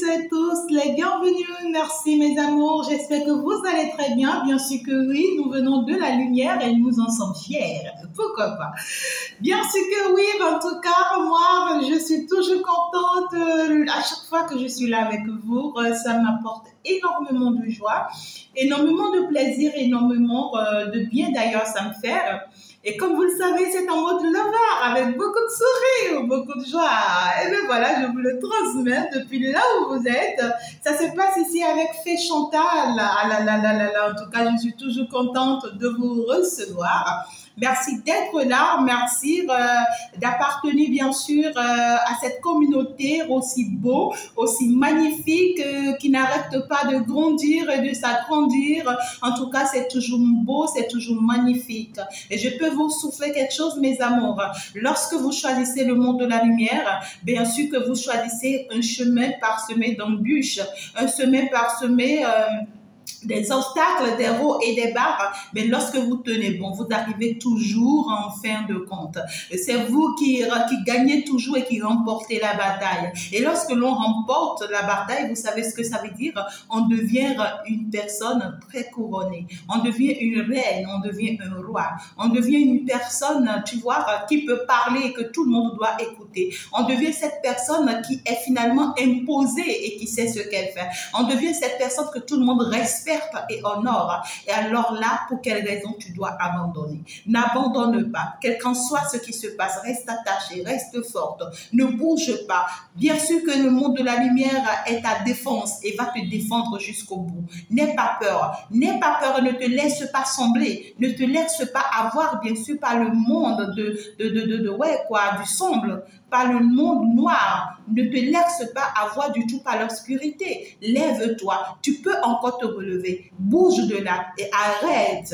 et tous les bienvenus. Merci mes amours, j'espère que vous allez très bien. Bien sûr que oui, nous venons de la lumière et nous en sommes fiers. Pourquoi pas? Bien sûr que oui, en tout cas, moi, je suis toujours contente à chaque fois que je suis là avec vous. Ça m'apporte énormément de joie, énormément de plaisir, énormément de bien d'ailleurs, ça me fait. Et comme vous le savez, c'est en mode lover, avec beaucoup de sourires, beaucoup de joie. Et bien voilà, je vous le transmets depuis là où vous êtes. Ça se passe ici avec Fée Chantal. Ah là là là là là, en tout cas, je suis toujours contente de vous recevoir. Merci d'être là, merci d'appartenir bien sûr à cette communauté aussi beau, aussi magnifique, qui n'arrête pas de grandir et de s'agrandir. En tout cas, c'est toujours beau, c'est toujours magnifique. Et je peux vous souffler quelque chose, mes amours. Lorsque vous choisissez le monde de la lumière, bien sûr que vous choisissez un chemin parsemé d'embûches, un chemin parsemé des obstacles, des hauts et des bas, mais lorsque vous tenez bon, vous arrivez toujours en fin de compte. C'est vous qui gagnez toujours et qui remportez la bataille. Et lorsque l'on remporte la bataille, vous savez ce que ça veut dire? On devient une personne très couronnée. On devient une reine, on devient un roi. On devient une personne, tu vois, qui peut parler et que tout le monde doit écouter. On devient cette personne qui est finalement imposée et qui sait ce qu'elle fait. On devient cette personne que tout le monde respecte et honore. Et alors là, pour quelle raison tu dois abandonner? N'abandonne pas. Quel qu'en soit ce qui se passe, reste attaché, reste forte, ne bouge pas. Bien sûr que le monde de la lumière est ta défense et va te défendre jusqu'au bout. N'aie pas peur. N'aie pas peur, ne te laisse pas sembler, ne te laisse pas avoir, bien sûr, par le monde du sombre, par le monde noir. Ne te laisse pas avoir du tout par l'obscurité. Lève-toi. Tu peux encore te relever. Bouge de là et arrête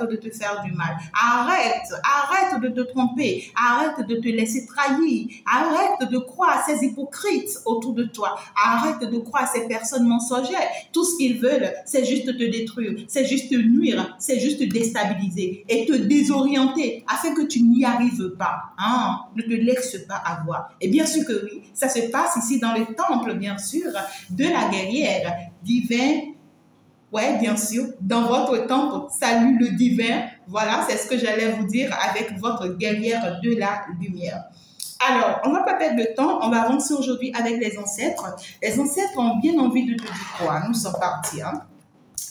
de te faire du mal. Arrête de te tromper. Arrête de te laisser trahir. Arrête de croire à ces hypocrites autour de toi. Arrête de croire à ces personnes mensongères. Tout ce qu'ils veulent, c'est juste te détruire, c'est juste te nuire, c'est juste te déstabiliser et te désorienter afin que tu n'y arrives pas. Hein? Ne te laisse pas avoir. Et bien sûr que oui, ça se passe ici dans le temple, bien sûr, de la guerrière divin. Ouais, bien sûr, dans votre temple, salut le divin. Voilà, c'est ce que j'allais vous dire avec votre guerrière de la lumière. Alors, on ne va pas perdre de temps, on va avancer aujourd'hui avec les ancêtres. Les ancêtres ont bien envie de te dire quoi? Nous sommes partis, hein?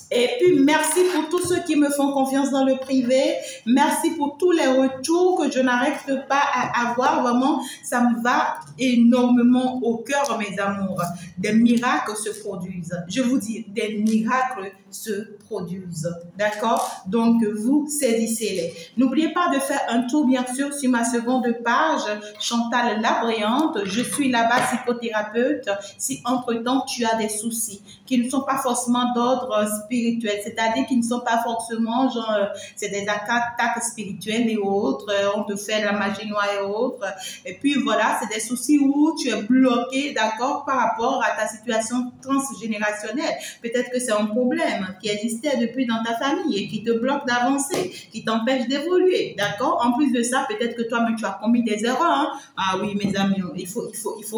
Et puis, merci pour tous ceux qui me font confiance dans le privé. Merci pour tous les retours que je n'arrête pas à avoir. Vraiment, ça me va énormément au cœur, mes amours. Des miracles se produisent. Je vous dis, des miracles se produisent. D'accord? Donc, vous saisissez-les. N'oubliez pas de faire un tour, bien sûr, sur ma seconde page, Chantal Labrillante. Je suis là-bas psychothérapeute. Si entre-temps, tu as des soucis qui ne sont pas forcément d'ordre spirituel, c'est-à-dire qui ne sont pas forcément, genre, c'est des attaques spirituelles et autres, on te fait la magie noire et autres. Et puis voilà, c'est des soucis où tu es bloqué, d'accord, par rapport à ta situation transgénérationnelle. Peut-être que c'est un problème qui existait depuis dans ta famille et qui te bloque d'avancer, qui t'empêche d'évoluer, d'accord. En plus de ça, peut-être que toi-même tu as commis des erreurs. Hein? Ah oui, mes amis, il faut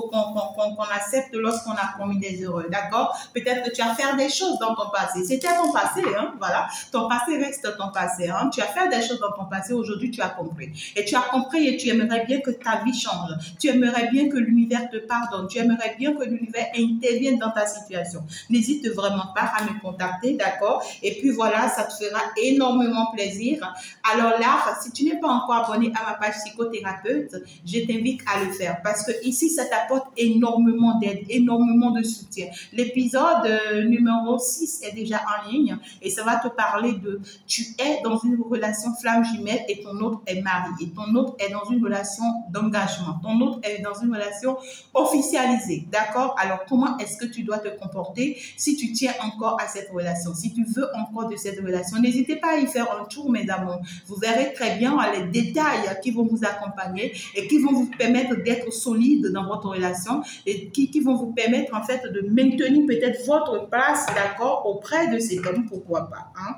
qu'on accepte lorsqu'on a commis des erreurs, d'accord. Peut-être que tu as fait des choses dans ton passé. C'était ton passé, hein, voilà. Ton passé reste ton passé. Hein. Tu as fait des choses dans ton passé. Aujourd'hui, tu as compris. Et tu as compris et tu aimerais bien que ta vie change. Tu aimerais bien que l'univers te pardonne. Tu aimerais bien que l'univers intervienne dans ta situation. N'hésite vraiment pas à me contacter, d'accord? Et puis voilà, ça te fera énormément plaisir. Alors là, si tu n'es pas encore abonné à ma page psychothérapeute, je t'invite à le faire parce que ici, ça t'apporte énormément d'aide, énormément de soutien. L'épisode numéro 6 est déjà en ligne et ça va te parler de tu es dans une relation flamme jumelle et ton autre est marié et ton autre est dans une relation d'engagement, ton autre est dans une relation officialisée, d'accord? Alors comment est-ce que tu dois te comporter si tu tiens encore à cette relation, si tu veux encore de cette relation? N'hésitez pas à y faire un tour, mes amours. Vous verrez très bien les détails qui vont vous accompagner et qui vont vous permettre d'être solide dans votre relation et qui vont vous permettre en fait de maintenir peut-être votre place, d'accord, auprès de cet homme, pourquoi pas, hein?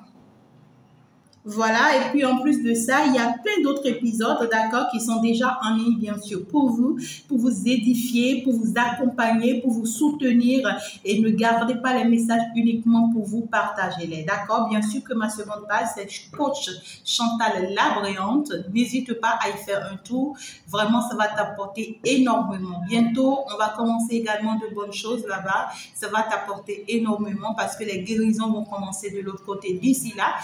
Voilà, et puis en plus de ça, il y a plein d'autres épisodes, d'accord, qui sont déjà en ligne, bien sûr, pour vous édifier, pour vous accompagner, pour vous soutenir et ne gardez pas les messages uniquement pour vous, partagez-les, d'accord. Bien sûr que ma seconde page, c'est coach Chantal Labréante. N'hésite pas à y faire un tour. Vraiment, ça va t'apporter énormément. Bientôt, on va commencer également de bonnes choses là-bas. Ça va t'apporter énormément parce que les guérisons vont commencer de l'autre côté. D'ici là,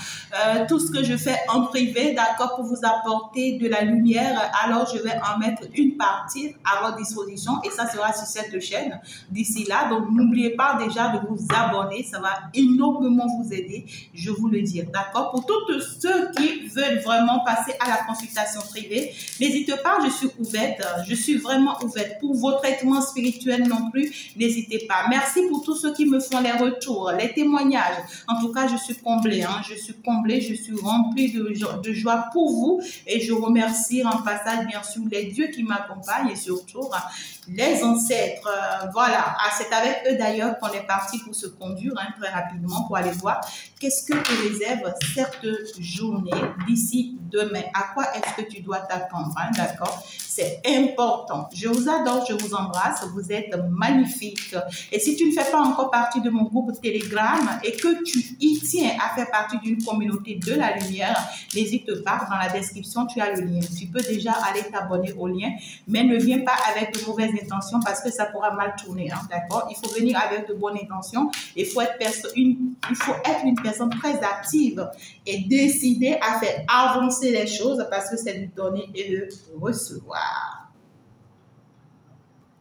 tout ce que je fais en privé, d'accord, pour vous apporter de la lumière, alors je vais en mettre une partie à votre disposition et ça sera sur cette chaîne d'ici là. Donc, n'oubliez pas déjà de vous abonner. Ça va énormément vous aider, je vous le dis, d'accord. Pour tous ceux qui veulent vraiment passer à la consultation privée, n'hésitez pas, je suis ouverte. Je suis vraiment ouverte. Pour vos traitements spirituels non plus, n'hésitez pas. Merci pour tous ceux qui me font les retours, les témoignages. En tout cas, je suis comblée, hein. Je suis comblée, je suis remplie de joie pour vous et je remercie en passage, bien sûr, les dieux qui m'accompagnent et surtout les ancêtres. Voilà, c'est avec eux d'ailleurs qu'on est parti pour se conduire, hein, très rapidement pour aller voir qu'est-ce que te réserve cette journée d'ici demain. À quoi est-ce que tu dois t'attendre, hein, d'accord? C'est important. Je vous adore, je vous embrasse. Vous êtes magnifiques. Et si tu ne fais pas encore partie de mon groupe Telegram et que tu y tiens à faire partie d'une communauté de la lumière, n'hésite pas. Dans la description, tu as le lien. Tu peux déjà aller t'abonner au lien, mais ne viens pas avec de mauvaises intentions parce que ça pourra mal tourner, hein, d'accord? Il faut venir avec de bonnes intentions. Il faut être une personne très active et décidée à faire avancer les choses parce que c'est du donner et de recevoir.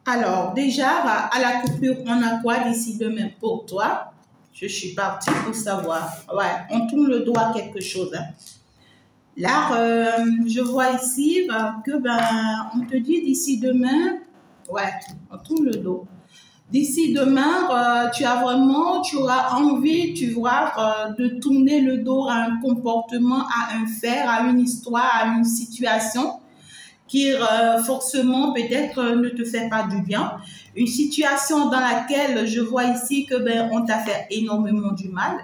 Alors, déjà, à la coupure, on a quoi d'ici demain pour toi? Je suis partie pour savoir. Ouais, on tourne le doigt à quelque chose, hein. Là, je vois ici que on te dit d'ici demain, ouais, on tourne le dos. D'ici demain, tu auras envie, tu vois, de tourner le dos à un comportement, à un fait, à une histoire, à une situation qui forcément peut-être ne te fait pas du bien. Une situation dans laquelle je vois ici que on t'a fait énormément du mal.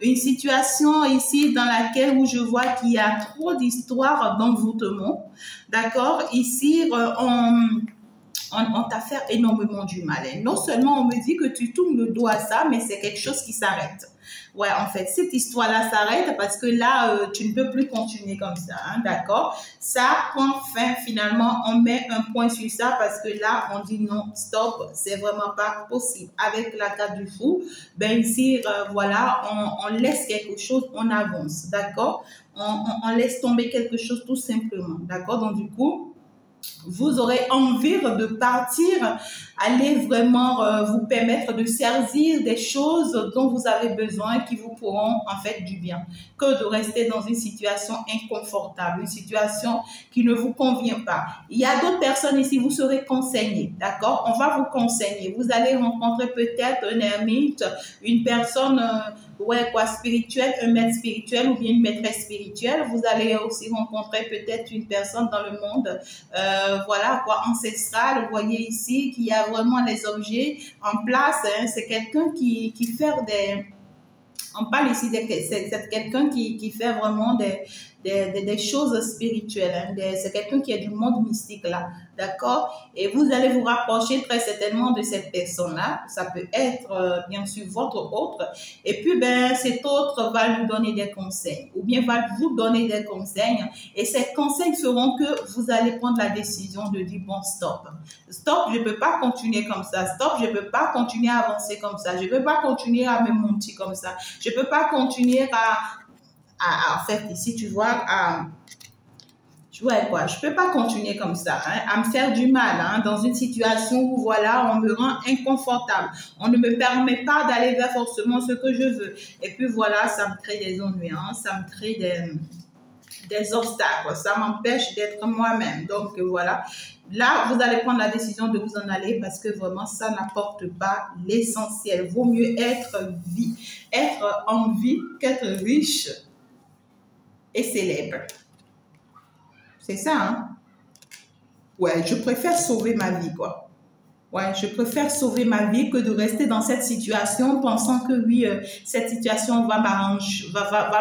Une situation ici dans laquelle où je vois qu'il y a trop d'histoires d'envoûtement. D'accord? Ici, on t'a fait énormément du mal. Et non seulement on me dit que tu tournes le dos à ça, mais c'est quelque chose qui s'arrête. Ouais, en fait, cette histoire-là s'arrête parce que là, tu ne peux plus continuer comme ça, hein, d'accord? Ça prend fin, finalement, on met un point sur ça parce que là, on dit non, stop, c'est vraiment pas possible. Avec la carte du fou, ici, voilà, on laisse quelque chose, on avance, d'accord? On laisse tomber quelque chose tout simplement, d'accord? Donc, du coup, vous aurez envie de partir, aller vraiment vous permettre de saisir des choses dont vous avez besoin qui vous pourront en fait du bien, que de rester dans une situation inconfortable, une situation qui ne vous convient pas. Il y a d'autres personnes ici, vous serez conseillés, d'accord? On va vous conseiller. Vous allez rencontrer peut-être un ermite, une personne spirituelle, un maître spirituel ou bien une maîtresse spirituelle. Vous allez aussi rencontrer peut-être une personne dans le monde voilà quoi, ancestral. Vous voyez ici qu'il y a vraiment les objets en place, hein. C'est quelqu'un qui fait des... On parle ici de c'est quelqu'un qui fait vraiment des choses spirituelles, hein. C'est quelqu'un qui est du monde mystique là, d'accord? Et vous allez vous rapprocher très certainement de cette personne-là. Ça peut être bien sûr votre autre. Et puis cet autre va lui donner des conseils ou bien va vous donner des conseils. Et ces conseils feront que vous allez prendre la décision de dire bon stop, stop, je peux pas continuer comme ça. Stop, je peux pas continuer à avancer comme ça. Je peux pas continuer à me monter comme ça. Je peux pas continuer en fait, ici, tu vois, je peux pas continuer comme ça, hein, à me faire du mal, hein, dans une situation où, voilà, on me rend inconfortable. On ne me permet pas d'aller vers forcément ce que je veux. Et puis, voilà, ça me crée des ennuis, hein, ça me crée des obstacles. Ça m'empêche d'être moi-même. Donc, voilà. Là, vous allez prendre la décision de vous en aller parce que vraiment, ça n'apporte pas l'essentiel. Vaut mieux être en vie qu'être riche et célèbre. C'est ça, hein? Ouais, je préfère sauver ma vie, quoi. Ouais, je préfère sauver ma vie que de rester dans cette situation pensant que oui, cette situation va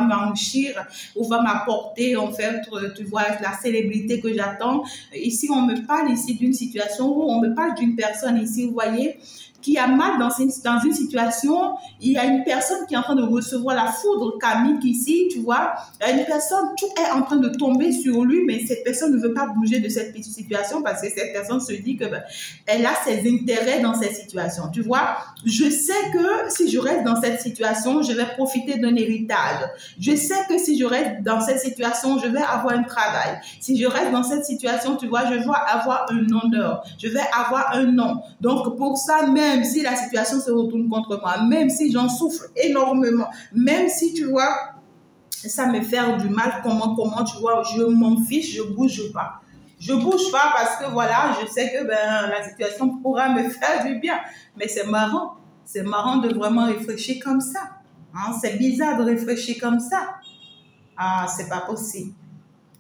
m'enrichir ou va m'apporter en fait, tu vois, la célébrité que j'attends. Ici, on me parle ici d'une situation où on me parle d'une personne ici, vous voyez, qui a mal dans une situation, il y a une personne qui est en train de recevoir la foudre karmique ici, tu vois, il y a une personne, tout est en train de tomber sur lui, mais cette personne ne veut pas bouger de cette situation parce que cette personne se dit que elle a ses intérêts dans cette situation, tu vois. Je sais que si je reste dans cette situation, je vais profiter d'un héritage. Je sais que si je reste dans cette situation, je vais avoir un travail. Si je reste dans cette situation, tu vois, je vais avoir un honneur, je vais avoir un nom. Donc pour ça, même si la situation se retourne contre moi, même si j'en souffre énormément, même si, tu vois, ça me fait du mal, comment, tu vois, je m'en fiche, je bouge pas. Je bouge pas parce que voilà, je sais que la situation pourra me faire du bien. Mais c'est marrant de vraiment réfléchir comme ça. Hein? C'est bizarre de réfléchir comme ça. Ah, c'est pas possible.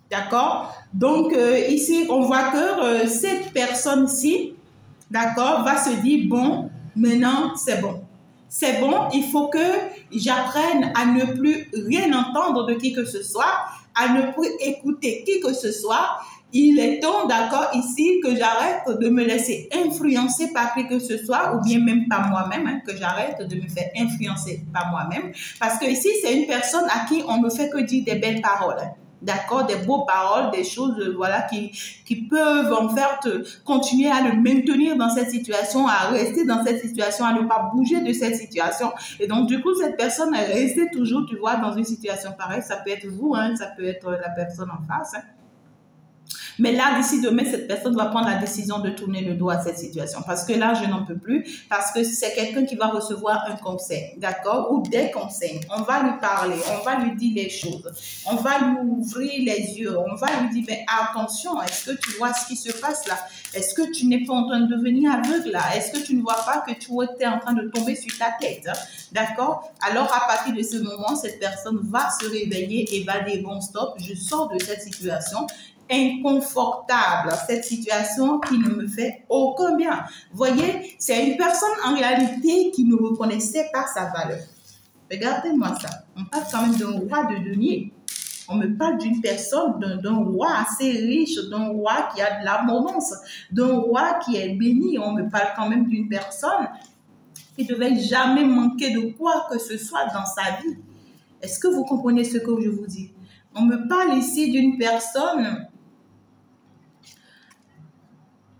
D'accord? Donc ici, on voit que cette personne-ci, d'accord, va se dire, bon, maintenant, c'est bon. C'est bon, il faut que j'apprenne à ne plus rien entendre de qui que ce soit, à ne plus écouter qui que ce soit. Il est temps, d'accord, ici, que j'arrête de me laisser influencer par qui que ce soit, ou bien même par moi-même, hein, que j'arrête de me faire influencer par moi-même. Parce que ici, c'est une personne à qui on ne fait que dire des belles paroles. Hein. D'accord, des beaux paroles, des choses voilà qui peuvent en fait continuer à le maintenir dans cette situation, à rester dans cette situation, à ne pas bouger de cette situation. Et donc du coup, cette personne est restée toujours, tu vois, dans une situation pareille. Ça peut être vous, hein, ça peut être la personne en face. Hein. Mais là, d'ici demain, cette personne va prendre la décision de tourner le dos à cette situation. Parce que là, je n'en peux plus. Parce que c'est quelqu'un qui va recevoir un conseil, d'accord? Ou des conseils. On va lui parler, on va lui dire les choses. On va lui ouvrir les yeux. On va lui dire, mais attention, est-ce que tu vois ce qui se passe là? Est-ce que tu n'es pas en train de devenir aveugle là? Est-ce que tu ne vois pas que tu es en train de tomber sur ta tête? Hein? D'accord? Alors, à partir de ce moment, cette personne va se réveiller et va dire, bon, stop, je sors de cette situation inconfortable, cette situation qui ne me fait aucun bien. Vous voyez, c'est une personne en réalité qui ne reconnaissait pas sa valeur. Regardez-moi ça. On parle quand même d'un roi de denier. On me parle d'une personne, d'un roi assez riche, d'un roi qui a de l'abondance, d'un roi qui est béni. On me parle quand même d'une personne qui ne devait jamais manquer de quoi que ce soit dans sa vie. Est-ce que vous comprenez ce que je vous dis? On me parle ici d'une personne...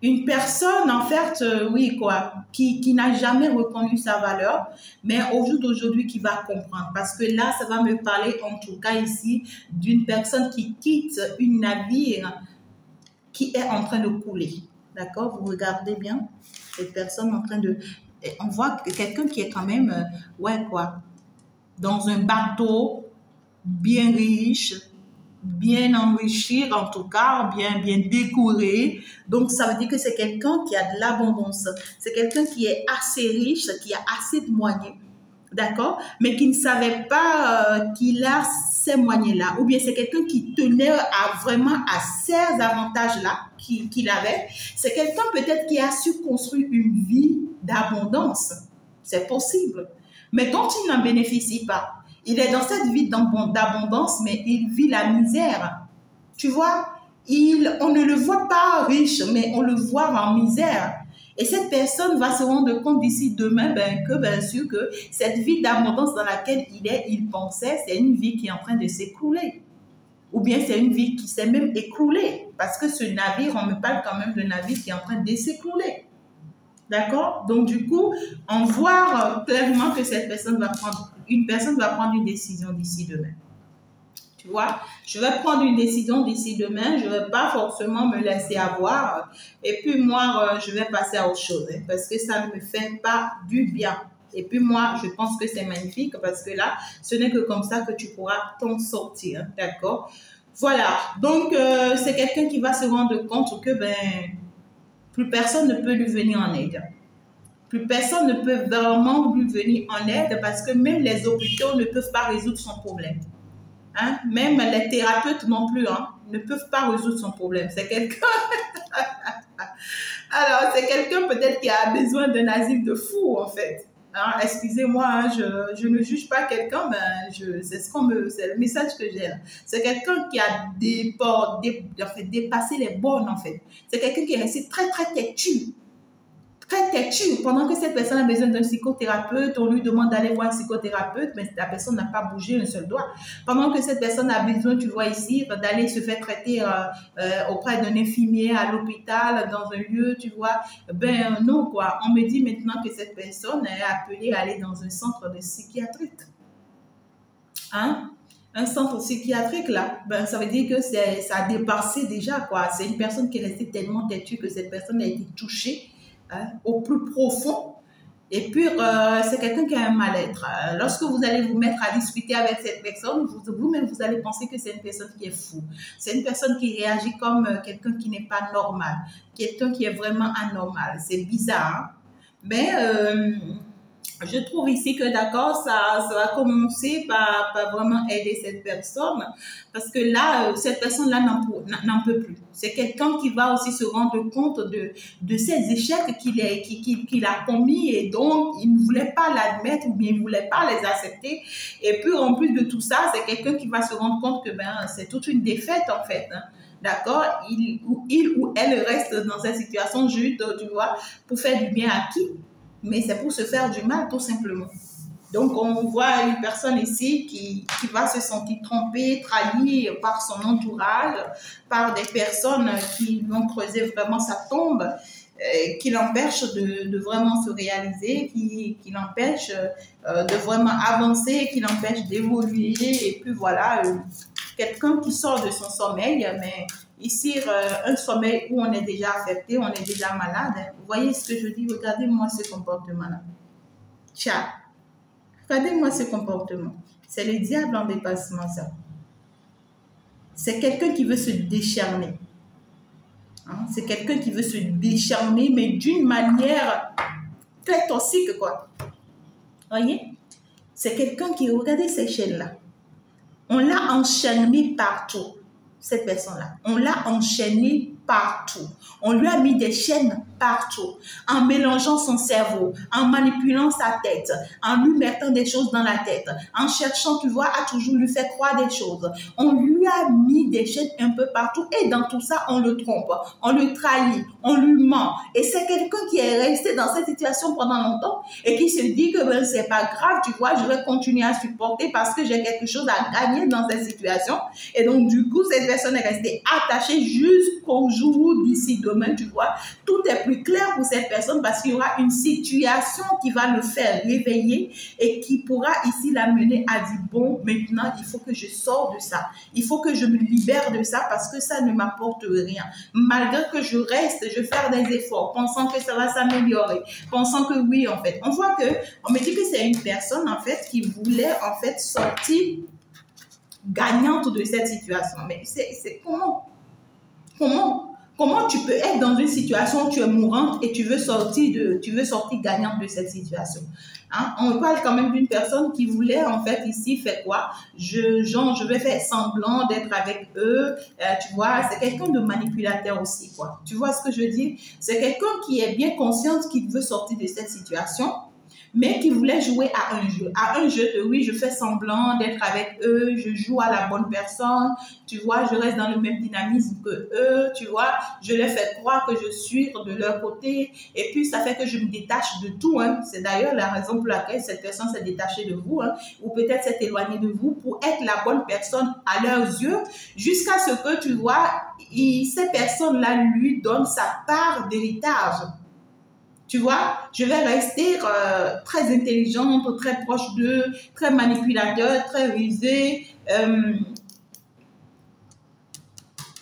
Une personne, en fait, oui, quoi, qui n'a jamais reconnu sa valeur, mais au jour d'aujourd'hui, qui va comprendre. Parce que là, ça va me parler, en tout cas ici, d'une personne qui quitte une navire qui est en train de couler. D'accord? Vous regardez bien cette personne en train de... On voit quelqu'un qui est quand même, ouais, quoi, dans un bateau bien riche, bien enrichi, en tout cas, bien décoré. Donc, ça veut dire que c'est quelqu'un qui a de l'abondance. C'est quelqu'un qui est assez riche, qui a assez de moyens. D'accord? Mais qui ne savait pas qu'il a ces moyens-là. Ou bien c'est quelqu'un qui tenait vraiment à ces avantages-là qu'il avait. C'est quelqu'un peut-être qui a su construire une vie d'abondance. C'est possible. Mais dont il n'en bénéficie pas. Il est dans cette vie d'abondance, mais il vit la misère. Tu vois, on ne le voit pas riche, mais on le voit en misère. Et cette personne va se rendre compte d'ici demain que bien sûr que cette vie d'abondance dans laquelle il pensait, c'est une vie qui est en train de s'écrouler. Ou bien c'est une vie qui s'est même écroulée. Parce que ce navire, on me parle quand même de navire qui est en train de s'écrouler. D'accord? Donc du coup, on voit clairement que cette personne va prendre... Une personne va prendre une décision d'ici demain. Tu vois, je vais prendre une décision d'ici demain. Je ne vais pas forcément me laisser avoir. Et puis moi, je vais passer à autre chose. Hein, parce que ça ne me fait pas du bien. Et puis moi, je pense que c'est magnifique. Parce que là, ce n'est que comme ça que tu pourras t'en sortir. D'accord? Voilà. Donc, c'est quelqu'un qui va se rendre compte que plus personne ne peut lui venir en aide. Plus personne ne peut vraiment lui venir en aide parce que même les hôpitaux ne peuvent pas résoudre son problème. Hein? Même les thérapeutes non plus ne peuvent pas résoudre son problème. C'est quelqu'un... Alors, c'est quelqu'un peut-être qui a besoin d'un asile de fou, en fait. Hein, excusez-moi, hein, je ne juge pas quelqu'un, mais c'est le message que j'ai là. C'est quelqu'un qui a en fait, dépassé les bornes, en fait. C'est quelqu'un qui est resté très, très têtu. Très têtu. Pendant que cette personne a besoin d'un psychothérapeute, on lui demande d'aller voir un psychothérapeute, mais la personne n'a pas bougé un seul doigt. Pendant que cette personne a besoin, tu vois ici, d'aller se faire traiter auprès d'un infirmier à l'hôpital, dans un lieu, tu vois, ben non, quoi. On me dit maintenant que cette personne est appelée à aller dans un centre de psychiatrique. Hein? Un centre psychiatrique, là, ben, ça veut dire que ça a dépassé déjà, quoi. C'est une personne qui est restée tellement têtue que cette personne a été touchée, hein, au plus profond. Et puis, c'est quelqu'un qui a un mal-être. Lorsque vous allez vous mettre à discuter avec cette personne, vous-même, vous allez penser que c'est une personne qui est fou. C'est une personne qui réagit comme quelqu'un qui n'est pas normal. Quelqu'un qui est vraiment anormal. C'est bizarre, hein? Mais je trouve ici que d'accord, ça va commencer par vraiment aider cette personne, parce que là, cette personne-là n'en peut plus. C'est quelqu'un qui va aussi se rendre compte de ces échecs qu'il a commis, et donc il ne voulait pas l'admettre ou bien il ne voulait pas les accepter. Et puis en plus de tout ça, c'est quelqu'un qui va se rendre compte que ben, c'est toute une défaite en fait, hein. D'accord, il ou elle reste dans cette situation juste, tu vois, pour faire du bien à qui? Mais c'est pour se faire du mal, tout simplement. Donc, on voit une personne ici qui va se sentir trompée, trahie par son entourage, par des personnes qui vont creuser vraiment sa tombe, qui l'empêchent de vraiment se réaliser, qui l'empêchent de vraiment avancer, qui l'empêchent d'évoluer. Et puis voilà, quelqu'un qui sort de son sommeil, mais ici, un sommeil où on est déjà affecté, on est déjà malade. Vous voyez ce que je dis? Regardez-moi ce comportement-là. Tiens, regardez-moi ce comportement. C'est le diable en dépassement, ça. C'est quelqu'un qui veut se décharner. Hein? C'est quelqu'un qui veut se décharner, mais d'une manière très toxique, quoi. Voyez? C'est quelqu'un qui, regardez ces chaînes-là. On l'a enchaîné partout, cette personne-là. On l'a enchaîné partout. On lui a mis des chaînes partout, en mélangeant son cerveau, en manipulant sa tête, en lui mettant des choses dans la tête, en cherchant, tu vois, à toujours lui faire croire des choses. On lui a mis des chaînes un peu partout, et dans tout ça, on le trompe, on le trahit, on lui ment. Et c'est quelqu'un qui est resté dans cette situation pendant longtemps et qui se dit que ben, c'est pas grave, tu vois, je vais continuer à supporter parce que j'ai quelque chose à gagner dans cette situation. Et donc, du coup, cette personne est restée attachée jusqu'au jour d'ici demain, tu vois. Tout est plus clair pour cette personne parce qu'il y aura une situation qui va le faire réveiller et qui pourra ici l'amener à dire, bon, maintenant, il faut que je sors de ça. Il faut que je me libère de ça parce que ça ne m'apporte rien. Malgré que je reste, je vais faire des efforts, pensant que ça va s'améliorer, pensant que oui, en fait. On voit que, on me dit que c'est une personne, en fait, qui voulait, en fait, sortir gagnante de cette situation. Mais c'est comment? Comment tu peux être dans une situation où tu es mourante et tu veux sortir gagnante de cette situation? Hein? On parle quand même d'une personne qui voulait, en fait, ici, faire quoi? Je vais faire semblant d'être avec eux. Tu vois, c'est quelqu'un de manipulateur aussi, quoi. Tu vois ce que je dis? C'est quelqu'un qui est bien conscient qu'il veut sortir de cette situation, mais qui voulait jouer à un jeu de oui, je fais semblant d'être avec eux, je joue à la bonne personne, tu vois, je reste dans le même dynamisme que eux, tu vois, je les fais croire que je suis de leur côté, et puis ça fait que je me détache de tout, hein. C'est d'ailleurs la raison pour laquelle cette personne s'est détachée de vous, hein, ou peut-être s'est éloignée de vous pour être la bonne personne à leurs yeux, jusqu'à ce que, tu vois, ces personnes-là lui donnent sa part d'héritage. Tu vois, je vais rester très intelligente, très proche d'eux, très manipulateur, très rusée.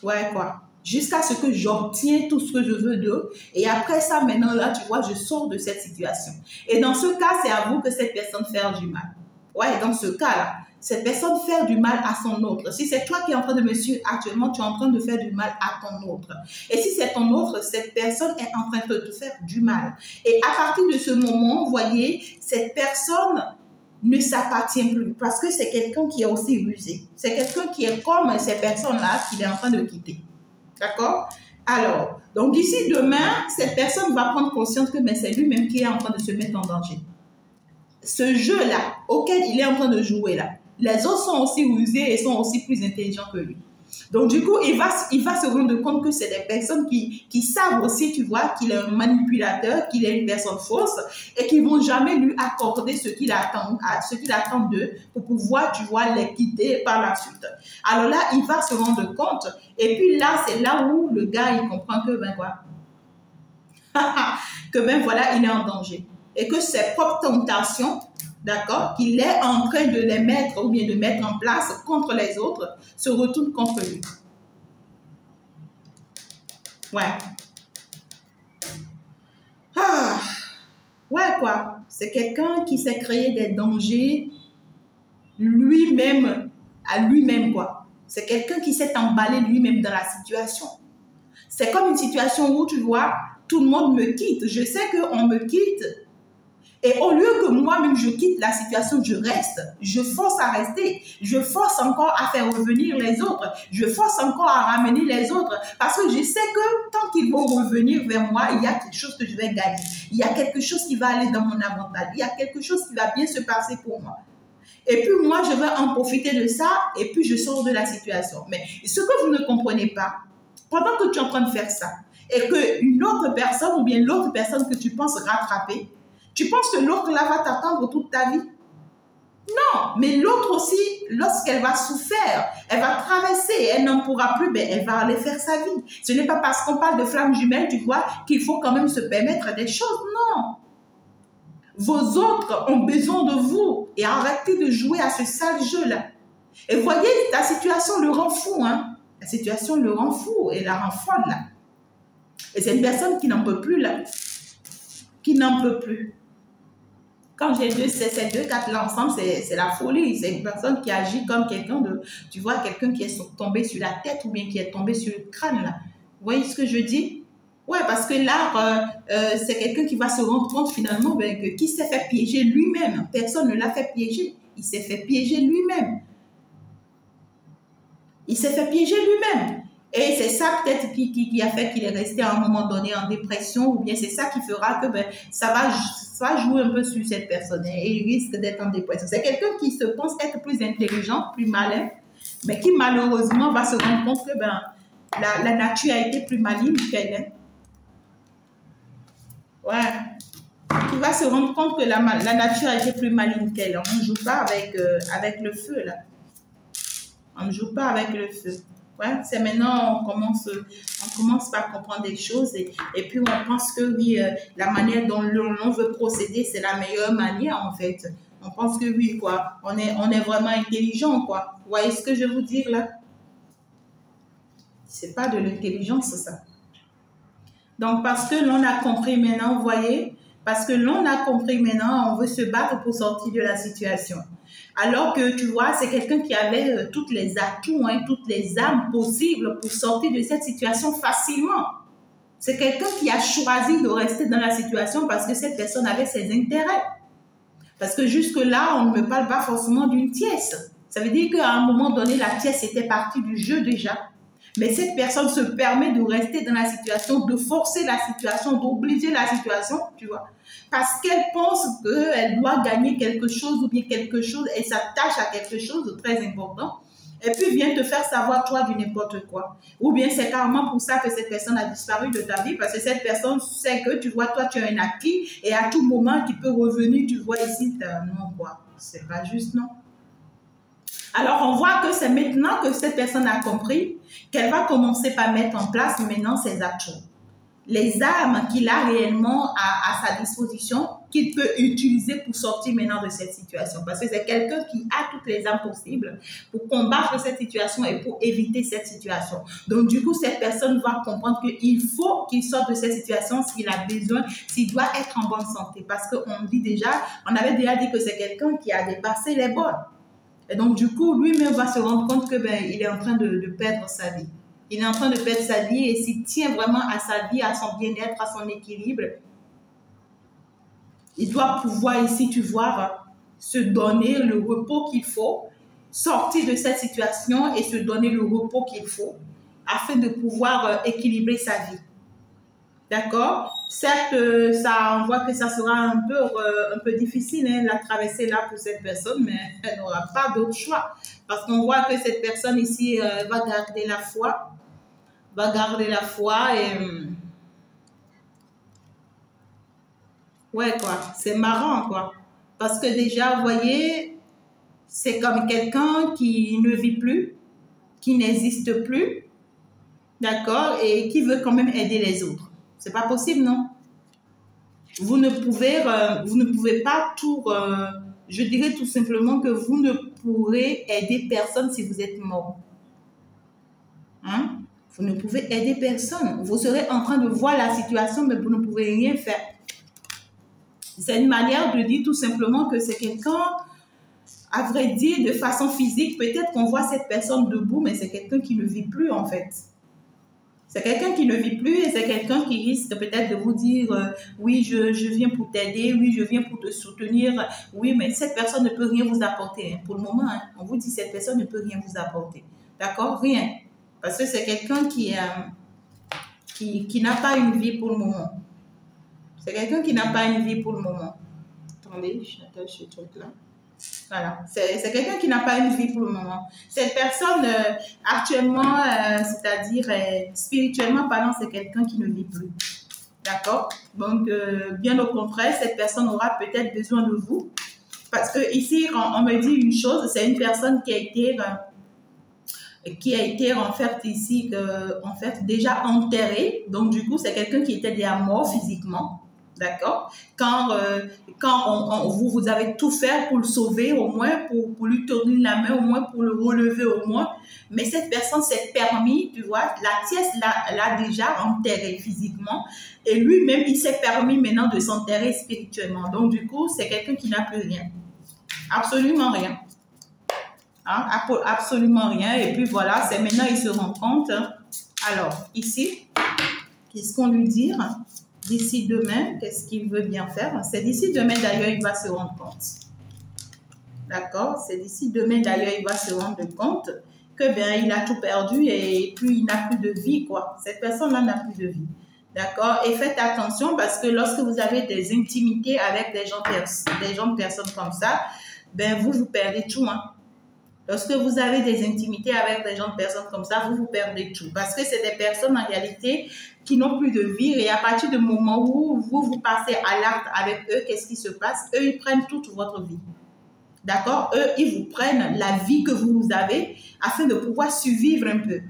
Ouais, quoi. Jusqu'à ce que j'obtienne tout ce que je veux d'eux. Et après ça, maintenant, là, tu vois, je sors de cette situation. Et dans ce cas, c'est à vous que cette personne fait du mal. Ouais, dans ce cas-là, cette personne fait du mal à son autre. Si c'est toi qui es en train de me suivre actuellement, tu es en train de faire du mal à ton autre. Et si c'est ton autre, cette personne est en train de te faire du mal. Et à partir de ce moment, vous voyez, cette personne ne s'appartient plus parce que c'est quelqu'un qui est aussi rusé. C'est quelqu'un qui est comme ces personnes-là qu'il est en train de quitter. D'accord? Alors, donc d'ici demain, cette personne va prendre conscience que c'est lui-même qui est en train de se mettre en danger. Ce jeu-là, auquel il est en train de jouer là, les autres sont aussi rusés et sont aussi plus intelligents que lui. Donc, du coup, il va se rendre compte que c'est des personnes qui savent aussi, tu vois, qu'il est un manipulateur, qu'il est une personne fausse et qui ne vont jamais lui accorder ce qu'il attend d'eux pour pouvoir, tu vois, les quitter par la suite. Alors là, il va se rendre compte et puis là, c'est là où le gars, il comprend que, que voilà, il est en danger et que ses propres tentations, d'accord, qu'il est en train de les mettre ou bien de mettre en place contre les autres, se retournent contre lui. Ouais. Ah. Ouais, quoi. C'est quelqu'un qui s'est créé des dangers lui-même, à lui-même, quoi. C'est quelqu'un qui s'est emballé lui-même dans la situation. C'est comme une situation où, tu vois, tout le monde me quitte. Je sais qu'on me quitte. Et au lieu que moi-même je quitte la situation, je reste, je force à rester, je force encore à faire revenir les autres, je force encore à ramener les autres parce que je sais que tant qu'ils vont revenir vers moi, il y a quelque chose que je vais gagner, il y a quelque chose qui va aller dans mon avantage, il y a quelque chose qui va bien se passer pour moi. Et puis moi, je vais en profiter de ça et puis je sors de la situation. Mais ce que vous ne comprenez pas, pendant que tu es en train de faire ça et qu'une autre personne ou bien l'autre personne que tu penses rattraper, tu penses que l'autre là va t'attendre toute ta vie? Non, mais l'autre aussi, lorsqu'elle va souffrir, elle va traverser, elle n'en pourra plus, mais elle va aller faire sa vie. Ce n'est pas parce qu'on parle de flammes jumelles, tu vois, qu'il faut quand même se permettre des choses. Non. Vos autres ont besoin de vous et arrêtez de jouer à ce sale jeu-là. Et voyez, ta situation le rend fou, hein. La situation le rend fou et la rend folle, là. Et c'est une personne qui n'en peut plus, là. Qui n'en peut plus. Quand j'ai ces deux cas-là ensemble, c'est la folie. C'est une personne qui agit comme quelqu'un de, tu vois, quelqu'un qui est tombé sur la tête ou bien qui est tombé sur le crâne, là. Vous voyez ce que je dis? Ouais, parce que là, c'est quelqu'un qui va se rendre compte finalement que qui s'est fait piéger lui-même. Personne ne l'a fait piéger. Il s'est fait piéger lui-même. Il s'est fait piéger lui-même. Et c'est ça peut-être qui a fait qu'il est resté à un moment donné en dépression, ou bien c'est ça qui fera que ça va jouer un peu sur cette personne et il risque d'être en dépression. C'est quelqu'un qui se pense être plus intelligent, plus malin, mais qui malheureusement va se rendre compte que la nature a été plus maligne qu'elle est. Ouais. Qui va se rendre compte que la nature a été plus maligne qu'elle. On ne joue pas avec le feu, là. On ne joue pas avec le feu. Ouais, c'est maintenant on commence par comprendre des choses et puis on pense que oui, la manière dont l'on veut procéder, c'est la meilleure manière en fait. On pense que oui, quoi. On est vraiment intelligent, quoi. Vous voyez ce que je veux vous dire là? C'est pas de l'intelligence, ça. Donc, parce que l'on a compris maintenant, vous voyez, parce que l'on a compris maintenant, on veut se battre pour sortir de la situation. Alors que, tu vois, c'est quelqu'un qui avait toutes les atouts, hein, toutes les armes possibles pour sortir de cette situation facilement. C'est quelqu'un qui a choisi de rester dans la situation parce que cette personne avait ses intérêts. Parce que jusque-là, on ne me parle pas forcément d'une tièce. Ça veut dire qu'à un moment donné, la tièce était partie du jeu déjà. Mais cette personne se permet de rester dans la situation, de forcer la situation, d'obliger la situation, tu vois. Parce qu'elle pense qu'elle doit gagner quelque chose ou bien quelque chose, et s'attache à quelque chose de très important. Et puis vient te faire savoir toi du n'importe quoi. Ou bien c'est carrément pour ça que cette personne a disparu de ta vie, parce que cette personne sait que, tu vois, toi tu as un acquis, et à tout moment tu peux revenir, tu vois ici, non quoi, c'est pas juste, non. Alors, on voit que c'est maintenant que cette personne a compris qu'elle va commencer par mettre en place maintenant ses atouts. Les armes qu'il a réellement à sa disposition, qu'il peut utiliser pour sortir maintenant de cette situation. Parce que c'est quelqu'un qui a toutes les armes possibles pour combattre cette situation et pour éviter cette situation. Donc, du coup, cette personne va comprendre qu'il faut qu'il sorte de cette situation s'il a besoin, s'il doit être en bonne santé. Parce qu'on avait déjà dit que c'est quelqu'un qui a dépassé les bornes. Et donc, du coup, lui-même va se rendre compte que il est en train de perdre sa vie. Il est en train de perdre sa vie et s'il tient vraiment à sa vie, à son bien-être, à son équilibre, il doit pouvoir ici, tu vois, se donner le repos qu'il faut, sortir de cette situation et se donner le repos qu'il faut afin de pouvoir équilibrer sa vie. D'accord? Certes, on voit que ça sera un peu difficile, hein, la traversée là pour cette personne, mais elle n'aura pas d'autre choix. Parce qu'on voit que cette personne ici va garder la foi. Va garder la foi et... ouais, quoi. C'est marrant, quoi. Parce que déjà, vous voyez, c'est comme quelqu'un qui ne vit plus, qui n'existe plus, d'accord, et qui veut quand même aider les autres. C'est pas possible, non? Vous ne pouvez pas tout... je dirais tout simplement que vous ne pourrez aider personne si vous êtes mort. Hein? Vous ne pouvez aider personne. Vous serez en train de voir la situation, mais vous ne pouvez rien faire. C'est une manière de dire tout simplement que c'est quelqu'un, à vrai dire, de façon physique, peut-être qu'on voit cette personne debout, mais c'est quelqu'un qui ne vit plus en fait. C'est quelqu'un qui ne vit plus et c'est quelqu'un qui risque peut-être de vous dire oui, je viens pour t'aider, oui, je viens pour te soutenir, oui, mais cette personne ne peut rien vous apporter. Hein. Pour le moment, hein, on vous dit cette personne ne peut rien vous apporter. D'accord? Rien. Parce que c'est quelqu'un qui n'a pas une vie pour le moment. C'est quelqu'un qui n'a pas une vie pour le moment. Attendez, j'attache ce truc-là. Voilà, c'est quelqu'un qui n'a pas une vie pour le moment. Cette personne, actuellement, c'est-à-dire spirituellement parlant, c'est quelqu'un qui ne vit plus. D'accord? Donc, bien au contraire, cette personne aura peut-être besoin de vous. Parce que ici, on me dit une chose, c'est une personne qui a été en fait ici, en fait, déjà enterrée. Donc, du coup, c'est quelqu'un qui était déjà mort physiquement. D'accord? Quand vous avez tout fait pour le sauver, au moins, pour lui tourner la main, au moins, pour le relever, au moins. Mais cette personne s'est permis, tu vois, la pièce l'a déjà enterré physiquement. Et lui-même, il s'est permis maintenant de s'enterrer spirituellement. Donc, du coup, c'est quelqu'un qui n'a plus rien. Absolument rien. Hein? Absolument rien. Et puis, voilà, c'est maintenant, il se rend compte. Alors, ici, qu'est-ce qu'on lui dit? D'ici demain, qu'est-ce qu'il veut bien faire? C'est d'ici demain, d'ailleurs, il va se rendre compte. D'accord? C'est d'ici demain, d'ailleurs, il va se rendre compte que, ben, il a tout perdu et puis il n'a plus de vie, quoi. Cette personne-là n'a plus de vie. D'accord? Et faites attention parce que lorsque vous avez des intimités avec des gens de personnes comme ça, ben, vous perdez tout, hein. Lorsque vous avez des intimités avec des gens de personnes comme ça, vous perdez tout. Parce que c'est des personnes en réalité qui n'ont plus de vie. Et à partir du moment où vous passez à l'acte avec eux, qu'est-ce qui se passe? Eux, ils prennent toute votre vie. D'accord? Eux, ils vous prennent la vie que vous avez afin de pouvoir survivre un peu.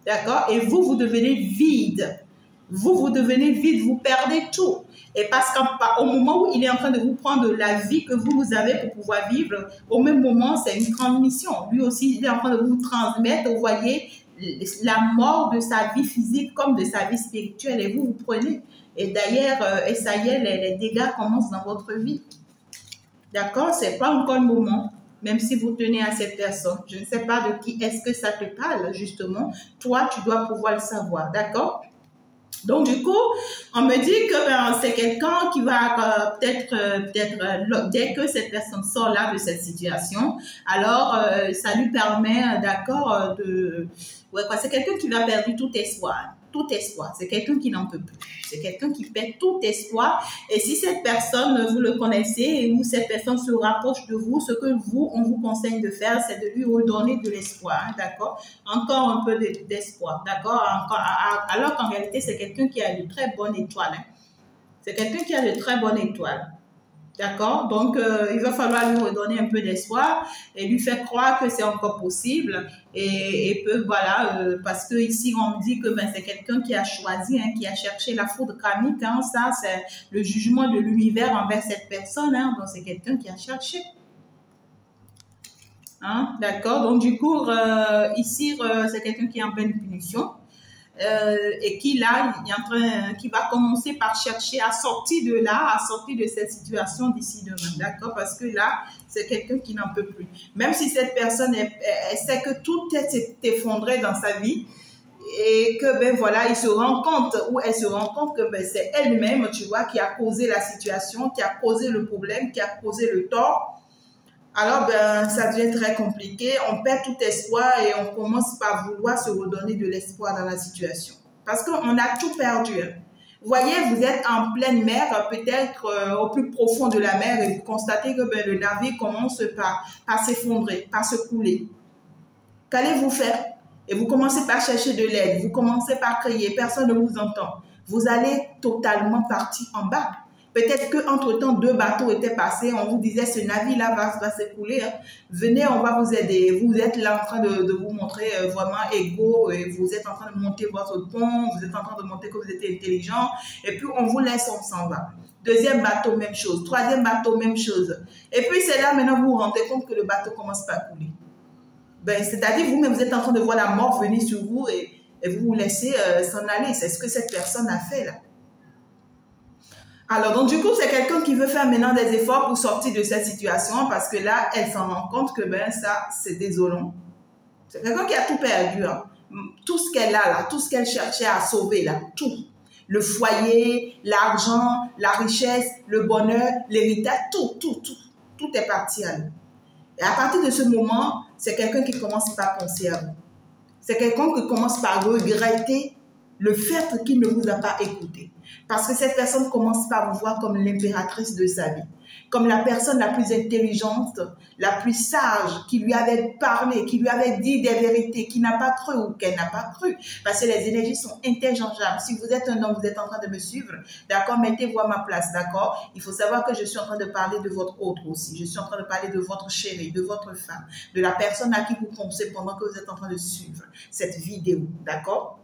D'accord? Et vous devenez vide. Vous devenez vide, vous perdez tout. Et parce qu'au moment où il est en train de vous prendre la vie que vous avez pour pouvoir vivre, au même moment, c'est une grande mission. Lui aussi, il est en train de vous transmettre, vous voyez, la mort de sa vie physique comme de sa vie spirituelle. Et vous prenez. Et d'ailleurs, et ça y est, les dégâts commencent dans votre vie. D'accord? Ce n'est pas encore le moment. Même si vous tenez à cette personne. Je ne sais pas de qui est-ce que ça te parle, justement. Toi, tu dois pouvoir le savoir. D'accord? Donc, du coup, on me dit que ben, c'est quelqu'un qui va peut-être, dès que cette personne sort là de cette situation, alors ça lui permet, d'accord, ouais, c'est quelqu'un qui va perdre tout espoir. Tout espoir. C'est quelqu'un qui n'en peut plus. C'est quelqu'un qui perd tout espoir. Et si cette personne, vous le connaissez, ou cette personne se rapproche de vous, ce que on vous conseille de faire, c'est de lui redonner de l'espoir, hein, d'accord? Encore un peu d'espoir, d'accord? Alors qu'en réalité, c'est quelqu'un qui a de très bonnes étoiles. Hein. C'est quelqu'un qui a de très bonnes étoiles. D'accord? Donc, il va falloir lui redonner un peu d'espoir et lui faire croire que c'est encore possible. Et que, voilà, parce que ici, on me dit que ben, c'est quelqu'un qui a choisi, hein, qui a cherché la foudre karmique. Hein, ça, c'est le jugement de l'univers envers cette personne. Hein, donc, c'est quelqu'un qui a cherché. Hein, d'accord? Donc, du coup, ici, c'est quelqu'un qui est en pleine punition. Et qui là, qui va commencer par chercher à sortir de là, à sortir de cette situation d'ici demain, d'accord? Parce que là, c'est quelqu'un qui n'en peut plus. Même si cette personne, elle sait que tout est effondré dans sa vie et que, ben voilà, il se rend compte ou elle se rend compte que ben, c'est elle-même, tu vois, qui a causé la situation, qui a causé le problème, qui a causé le tort. alors ben, ça devient très compliqué. On perd tout espoir et on commence par vouloir se redonner de l'espoir dans la situation. Parce qu'on a tout perdu. Hein. Vous voyez, vous êtes en pleine mer, peut-être au plus profond de la mer, et vous constatez que ben, le navire commence par s'effondrer, par se couler. Qu'allez-vous faire? Et vous commencez par chercher de l'aide, vous commencez par crier, personne ne vous entend. Vous allez totalement partir en bas. Peut-être qu'entre-temps, 2 bateaux étaient passés, on vous disait, ce navire-là va s'écouler. Hein. Venez, on va vous aider. Vous êtes là en train de vous montrer vraiment égaux, et vous êtes en train de monter votre pont, vous êtes en train de montrer que vous êtes intelligent, et puis on vous laisse, on s'en va. 2e bateau, même chose. 3e bateau, même chose. Et puis c'est là, maintenant, vous vous rendez compte que le bateau commence par couler. Ben, c'est-à-dire, vous-même, vous êtes en train de voir la mort venir sur vous et vous vous laissez s'en aller. C'est ce que cette personne a fait là. Alors, donc du coup, c'est quelqu'un qui veut faire maintenant des efforts pour sortir de cette situation parce que là, elle s'en rend compte que ben ça, c'est désolant. C'est quelqu'un qui a tout perdu. Hein. Tout ce qu'elle a là, tout ce qu'elle cherchait à sauver là, tout. Le foyer, l'argent, la richesse, le bonheur, l'héritage, tout est parti à lui. Et à partir de ce moment, c'est quelqu'un qui commence par penser à vous. C'est quelqu'un qui commence par regretter le fait qu'il ne vous a pas écouté. Parce que cette personne commence par vous voir comme l'impératrice de sa vie. Comme la personne la plus intelligente, la plus sage, qui lui avait parlé, qui lui avait dit des vérités, qui n'a pas cru ou qu'elle n'a pas cru. Parce que les énergies sont interchangeables. Si vous êtes un homme, vous êtes en train de me suivre, d'accord, mettez-vous à ma place, d'accord. Il faut savoir que je suis en train de parler de votre autre aussi. Je suis en train de parler de votre chérie, de votre femme, de la personne à qui vous pensez pendant que vous êtes en train de suivre cette vidéo, d'accord.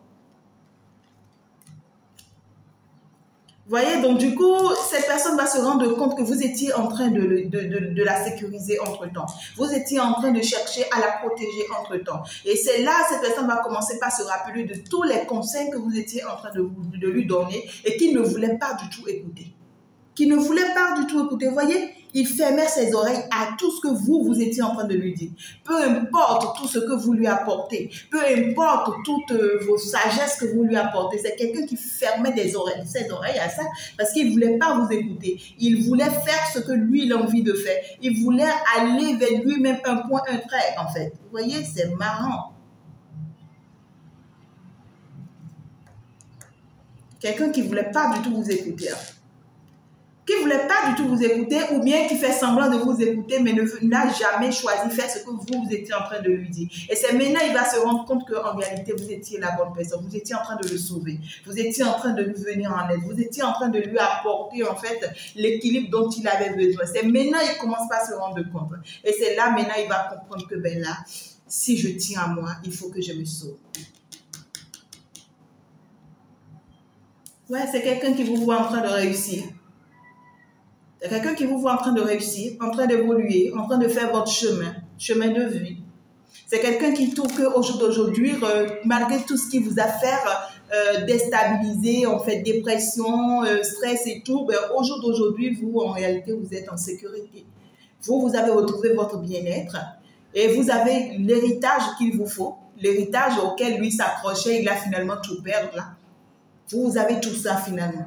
Voyez, donc du coup, cette personne va se rendre compte que vous étiez en train de la sécuriser entre-temps. Vous étiez en train de chercher à la protéger entre-temps. Et c'est là, cette personne va commencer par se rappeler de tous les conseils que vous étiez en train de lui donner et qu'il ne voulait pas du tout écouter. Qui ne voulait pas du tout écouter. Vous voyez, il fermait ses oreilles à tout ce que vous étiez en train de lui dire. Peu importe tout ce que vous lui apportez, peu importe toutes vos sagesses que vous lui apportez, c'est quelqu'un qui fermait ses oreilles à ça parce qu'il ne voulait pas vous écouter. Il voulait faire ce que lui, il a envie de faire. Il voulait aller vers lui-même un point, un trait, en fait. Vous voyez, c'est marrant. Quelqu'un qui ne voulait pas du tout vous écouter. Qui ne voulait pas du tout vous écouter ou bien qui fait semblant de vous écouter mais n'a jamais choisi de faire ce que vous étiez en train de lui dire. Et c'est maintenant il va se rendre compte qu'en réalité, vous étiez la bonne personne. Vous étiez en train de le sauver. Vous étiez en train de lui venir en aide. Vous étiez en train de lui apporter en fait l'équilibre dont il avait besoin. C'est maintenant il commence pas à se rendre compte. Et c'est là maintenant il va comprendre que ben là, si je tiens à moi, il faut que je me sauve. Ouais, c'est quelqu'un qui vous voit en train de réussir. C'est quelqu'un qui vous voit en train de réussir, en train d'évoluer, en train de faire votre chemin de vie. C'est quelqu'un qui trouve qu'au jour d'aujourd'hui, malgré tout ce qui vous a fait déstabiliser, en fait, dépression, stress et tout, ben, au jour d'aujourd'hui, vous, en réalité, vous êtes en sécurité. Vous avez retrouvé votre bien-être et vous avez l'héritage qu'il vous faut, l'héritage auquel lui s'accrochait, il a finalement tout perdu là. Vous avez tout ça finalement.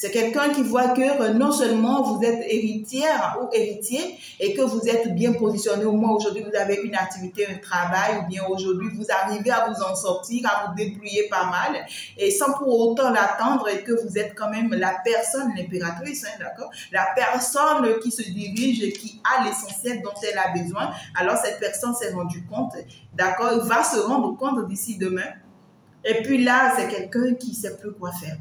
C'est quelqu'un qui voit que non seulement vous êtes héritière ou héritier et que vous êtes bien positionné, au moins aujourd'hui vous avez une activité, un travail, ou bien aujourd'hui vous arrivez à vous en sortir, à vous débrouiller pas mal et sans pour autant l'attendre et que vous êtes quand même la personne, l'impératrice, hein, d'accord? La personne qui se dirige et qui a l'essentiel dont elle a besoin. Alors cette personne s'est rendue compte, d'accord? Il va se rendre compte d'ici demain. Et puis là, c'est quelqu'un qui ne sait plus quoi faire.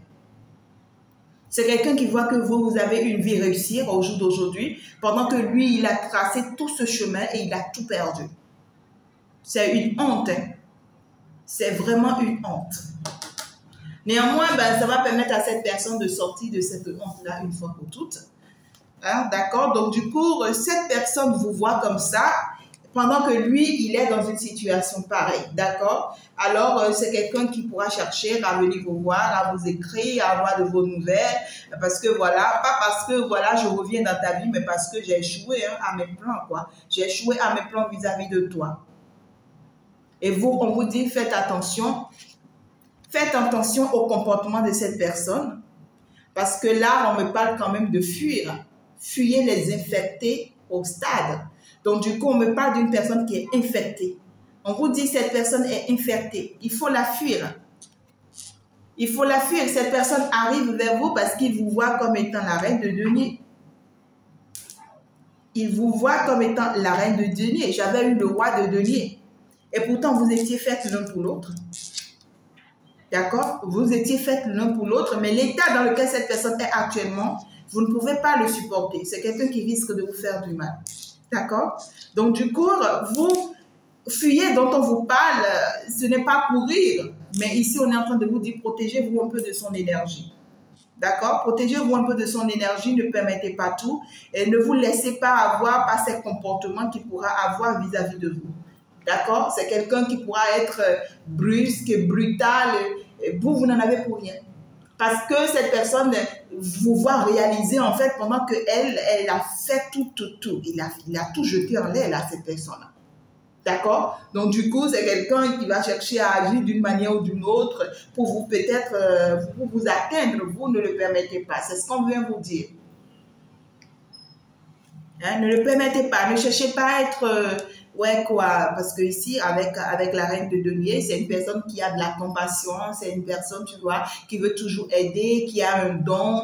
C'est quelqu'un qui voit que vous avez une vie réussie au jour d'aujourd'hui, pendant que lui, il a tracé tout ce chemin et il a tout perdu. C'est une honte. Hein? C'est vraiment une honte. Néanmoins, ben, ça va permettre à cette personne de sortir de cette honte-là une fois pour toutes. Hein? D'accord? Donc, du coup, cette personne vous voit comme ça, pendant que lui, il est dans une situation pareille, d'accord? Alors, c'est quelqu'un qui pourra chercher à venir vous voir, à vous écrire, à avoir de vos nouvelles, parce que voilà, pas parce que voilà, je reviens dans ta vie, mais parce que j'ai échoué hein, à mes plans, quoi. J'ai échoué à mes plans vis-à-vis de toi. Et vous, on vous dit, faites attention au comportement de cette personne, parce que là, on me parle quand même de fuir. Fuyez les infectés au stade. Donc, du coup, on me parle d'une personne qui est infectée. On vous dit cette personne est infectée. Il faut la fuir. Il faut la fuir. Cette personne arrive vers vous parce qu'il vous voit comme étant la reine de denier. Il vous voit comme étant la reine de denier. J'avais eu le roi de denier. Et pourtant, vous étiez faites l'un pour l'autre. D'accord? Vous étiez faites l'un pour l'autre, mais l'état dans lequel cette personne est actuellement, vous ne pouvez pas le supporter. C'est quelqu'un qui risque de vous faire du mal. D'accord? Donc, du coup, vous fuyez dont on vous parle, ce n'est pas pour rire, mais ici, on est en train de vous dire, protégez-vous un peu de son énergie. D'accord? Protégez-vous un peu de son énergie, ne permettez pas tout et ne vous laissez pas avoir par ces comportements qu'il pourra avoir vis-à-vis de vous. D'accord? C'est quelqu'un qui pourra être brusque, brutal. Et vous n'en avez pour rien. Parce que cette personne vous voit réaliser, en fait, pendant qu'elle a fait tout. Il a tout jeté en l'air, là, cette personne-là. D'accord? Donc, du coup, c'est quelqu'un qui va chercher à agir d'une manière ou d'une autre pour vous peut-être, pour vous atteindre. Vous ne le permettez pas. C'est ce qu'on vient vous dire. Hein? Ne le permettez pas. Ne cherchez pas à être... ouais, quoi, parce que ici, avec la reine de denier, c'est une personne qui a de la compassion, c'est une personne, tu vois, qui veut toujours aider, qui a un don,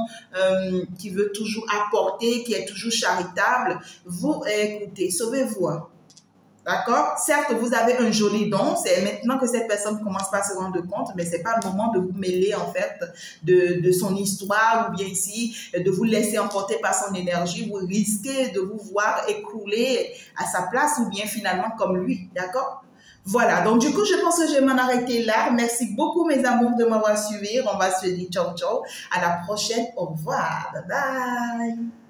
qui veut toujours apporter, qui est toujours charitable. Vous, écoutez, sauvez-vous. D'accord? Certes, vous avez un joli don, c'est maintenant que cette personne commence pas à se rendre compte, mais c'est pas le moment de vous mêler, en fait, de son histoire, ou bien ici, de vous laisser emporter par son énergie. Vous risquez de vous voir écrouler à sa place, ou bien finalement comme lui. D'accord? Voilà, donc du coup, je pense que je vais m'en arrêter là. Merci beaucoup, mes amours, de m'avoir suivi. On va se dire ciao, ciao. À la prochaine. Au revoir. Bye bye.